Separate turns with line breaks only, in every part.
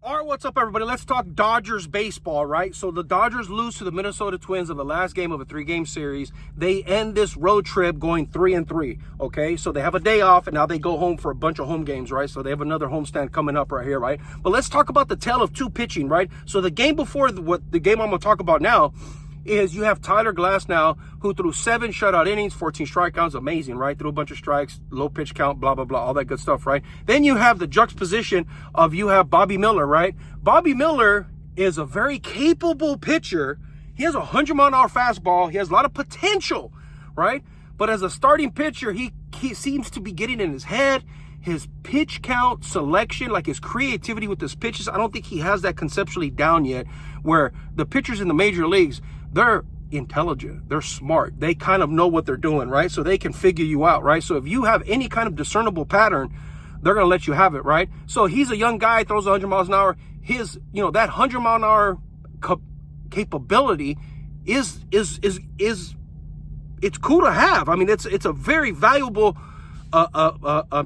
All right, what's up, everybody? Let's talk Dodgers baseball, right? So the Dodgers lose to the Minnesota Twins in the last game of a 3-game series. They end this road trip going 3-3, okay? So they have a day off, and now they go home for a bunch of home games, right? So they have another homestand coming up right here, right? But let's talk about the tale of two pitching, right? So the game before the game I'm going to talk about now is you have Tyler Glass now, who threw 7 shutout innings, 14 strikeouts, amazing, right? Threw a bunch of strikes, low pitch count, blah, blah, blah, all that good stuff, right? Then you have the juxtaposition of you have Bobby Miller, right? Bobby Miller is a very capable pitcher. He has a 100-mile-an-hour fastball. He has a lot of potential, right? But as a starting pitcher, he seems to be getting in his head. His pitch count selection, like his creativity with his pitches, I don't think he has that conceptually down yet, where the pitchers in the major leagues, they're intelligent, they're smart, they kind of know what they're doing, right? So they can figure you out, right? So if you have any kind of discernible pattern, they're going to let you have it, right? So he's a young guy, throws 100 miles an hour. His, that 100-mile-an-hour capability is it's cool to have. I mean, it's a very valuable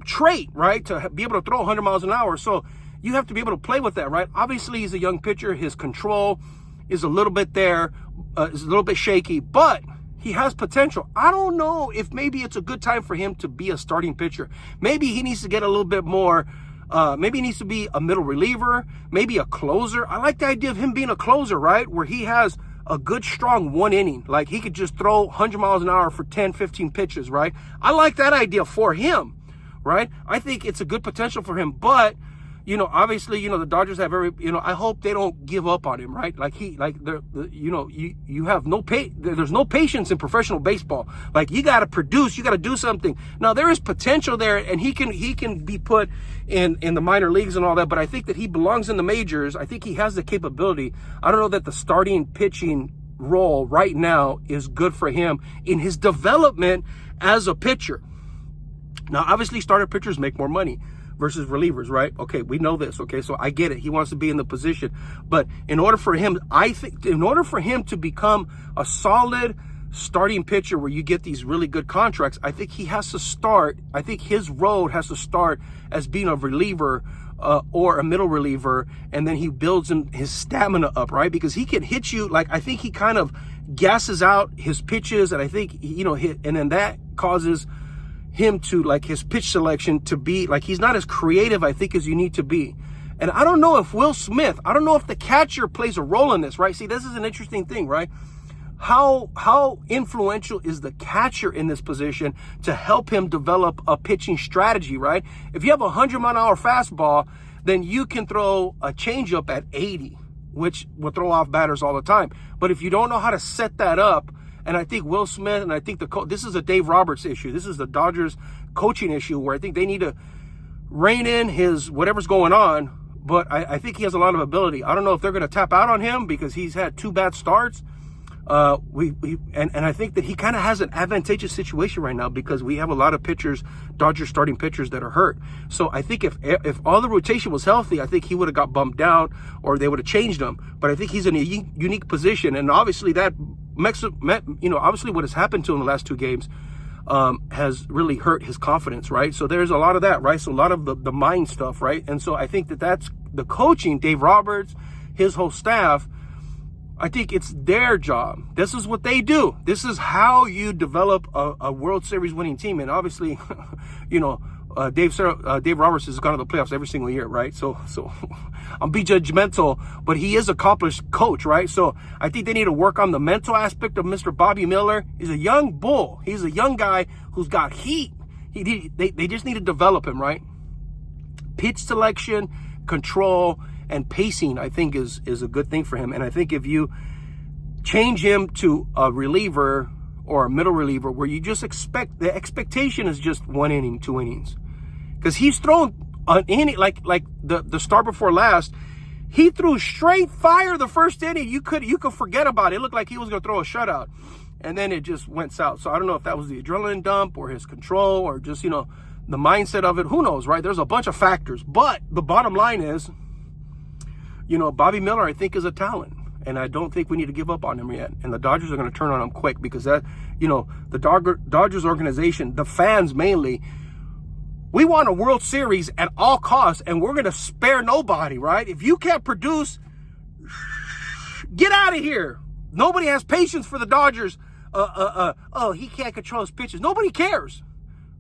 trait, right? To be able to throw 100 miles an hour. So you have to be able to play with that, right? Obviously, he's a young pitcher. His control is a little bit there, is a little bit shaky, but he has potential. I don't know if maybe it's a good time for him to be a starting pitcher. Maybe he needs to get a little bit more, maybe he needs to be a middle reliever, maybe a closer. I like the idea of him being a closer, right? Where he has a good, strong 1 inning. Like he could just throw 100 miles an hour for 10, 15 pitches, right? I like that idea for him, right? I think it's a good potential for him, but obviously, the Dodgers have I hope they don't give up on him, right? Like you have there's no patience in professional baseball. Like you got to produce, you got to do something. Now there is potential there, and he can be put in the minor leagues and all that, but I think that he belongs in the majors. I think he has the capability. I don't know that the starting pitching role right now is good for him in his development as a pitcher. Now, obviously, starter pitchers make more money versus relievers, right? Okay, we know this, okay? So I get it. He wants to be in the position. But in order for him to become a solid starting pitcher where you get these really good contracts, I think his road has to start as being a reliever or a middle reliever, and then he builds his stamina up, right? Because he can hit you, I think he kind of gasses out his pitches, and I think, and then that causes him to, his pitch selection to be, he's not as creative, I think, as you need to be. And I don't know if Will Smith, I don't know if the catcher plays a role in this, right? See, this is an interesting thing, right? How influential is the catcher in this position to help him develop a pitching strategy, right? If you have a 100-mile-an-hour fastball, then you can throw a changeup at 80, which will throw off batters all the time. But if you don't know how to set that up, and I think Will Smith, and I think this is a Dave Roberts issue. This is the Dodgers coaching issue where I think they need to rein in his whatever's going on. But I think he has a lot of ability. I don't know if they're going to tap out on him because he's had 2 bad starts. And I think that he kind of has an advantageous situation right now because we have a lot of pitchers, Dodgers starting pitchers, that are hurt. So I think if all the rotation was healthy, I think he would have got bumped down or they would have changed him. But I think he's in a unique position, and obviously that obviously what has happened to him in the last 2 games has really hurt his confidence, right? So there's a lot of that, right? So a lot of the mind stuff, right? And so I think that's the coaching, Dave Roberts, his whole staff. I think it's their job. This is what they do. This is how you develop a World Series winning team. And obviously, Dave Roberts has gone to the playoffs every single year, right? So I'll be judgmental, but he is an accomplished coach, right? So I think they need to work on the mental aspect of Mr. Bobby Miller. He's a young bull. He's a young guy who's got heat. They just need to develop him, right? Pitch selection, control, and pacing, I think, is a good thing for him. And I think if you change him to a reliever or a middle reliever where you just the expectation is just 1 inning, 2 innings. Because he's thrown an inning, like the start before last, he threw straight fire the first inning. You could forget about it. It looked like he was going to throw a shutout. And then it just went south. So I don't know if that was the adrenaline dump or his control or just, the mindset of it. Who knows, right? There's a bunch of factors. But the bottom line is, Bobby Miller, I think, is a talent. And I don't think we need to give up on him yet. And the Dodgers are going to turn on him quick because the Dodgers organization, the fans mainly, We want a World Series at all costs, and we're going to spare nobody, right? If you can't produce, get out of here. Nobody has patience for the Dodgers. Oh, he can't control his pitches. Nobody cares.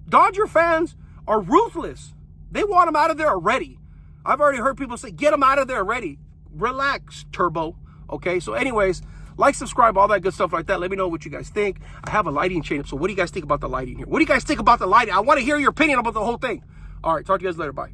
Dodger fans are ruthless. They want him out of there already. I've already heard people say, get him out of there already. Relax, Turbo. Okay, so anyways, like, subscribe, all that good stuff like that. Let me know what you guys think. I have a lighting change, so what do you guys think about the lighting here? What do you guys think about the lighting? I want to hear your opinion about the whole thing. All right, talk to you guys later. Bye.